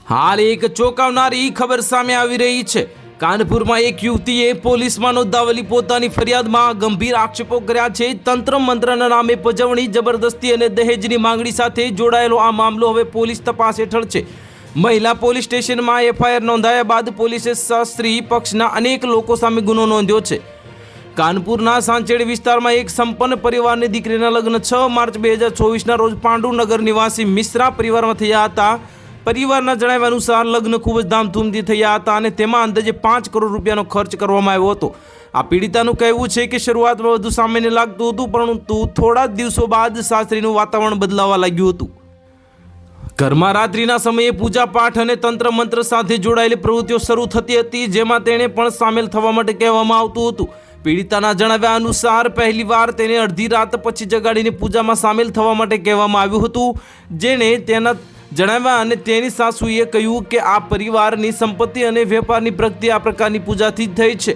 હાલ એક ચોંકાવનારી ખબર સામે આવી રહી છે। કાનપુરમાં એક યુવતીએ પોલીસમાં નોંધાવેલી પોતાની ફરિયાદમાં ગંભીર આક્ષેપો કર્યા છે। તંત્ર મંત્રના નામે પજવણી, જબરદસ્તી અને દહેજની માંગણી સાથે જોડાયેલો આ મામલો હવે પોલીસ તપાસ હેઠળ છે। મહિલા પોલીસ સ્ટેશનમાં એફઆઈઆર નોંધાયા બાદ પોલીસે શાસ્ત્રી પક્ષના અનેક લોકો સામે ગુનો નોંધ્યો છે। કાનપુરના સાંચેડ વિસ્તારમાં એક સંપન્ન પરિવારની દીકરીના લગ્ન 6 માર્ચ 2024ના રોજ પાંડુનગર નિવાસી મિશ્રા પરિવારમાં થયા હતા। પરિવારના જણાવ્યા અનુસાર લગ્ન ખૂબ જ ધામધૂમથી થયા હતા અને તેમાં અંદાજે 5 કરોડ રૂપિયાનો ખર્ચ કરવામાં આવ્યો હતો। આ પીડિતાનું કહેવું છે કે શરૂઆતમાં બધું સામાન્ય લાગતું હતું, પરંતુ થોડા દિવસો બાદ શાસ્ત્રીનું વાતાવરણ બદલાવા લાગ્યું હતું। ઘરમાં રાત્રિના સમયે પૂજા પાઠ અને તંત્ર મંત્ર સાથે જોડાયેલી પ્રવૃત્તિઓ શરૂ થતી હતી, જેમાં તેણે પણ સામેલ થવા માટે કહેવામાં આવતું હતું। પીડિતાના જણાવ્યા અનુસાર પહેલીવાર તેને અડધી રાત પછી જગાડીને પૂજામાં સામેલ થવા માટે કહેવામાં આવ્યું હતું, જેણે તેના જણાવ્યા અને તેની સાસુએ કહ્યું કે આ પરિવારની સંપત્તિ અને વેપારની પ્રગતિ આ પ્રકારની પૂજાથી થઈ છે।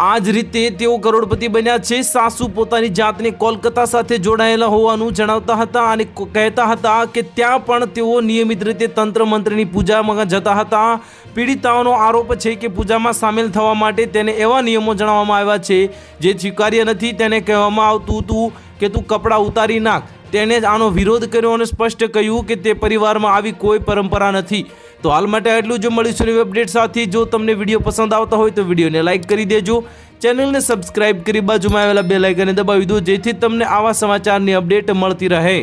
આ જ રીતે તેઓ કરોડપતિ બન્યા છે। સાસુ પોતાની જાતને કોલકાતા સાથે જોડાયેલા હોવાનું જણાવતા હતા અને કહેતા હતા કે ત્યાં પણ તેઓ નિયમિત રીતે તંત્ર મંત્રની પૂજામાં જતા હતા। પીડિતાઓનો આરોપ છે કે પૂજામાં સામેલ થવા માટે તેને એવા નિયમો જણાવવામાં આવ્યા છે જે સ્વીકાર્ય નથી। તેને કહેવામાં આવતું હતું કે તું કપડાં ઉતારી નાખ। તેણે આનો વિરોધ કર્યો અને સ્પષ્ટ કહ્યું કે તે પરિવારમાં આવી કોઈ પરંપરા નથી। તો હાલ માટે આટલું। જો મળીશું નવી અપડેટ સાથે। જો તમને વિડીયો પસંદ આવતા હોય તો વિડીયોને લાઇક કરી દેજો, ચેનલને સબસ્ક્રાઇબ કરી બાજુમાં આવેલા બેલ આઇકનને દબાવી દો, જેથી તમને આવા સમાચારની અપડેટ મળતી રહે।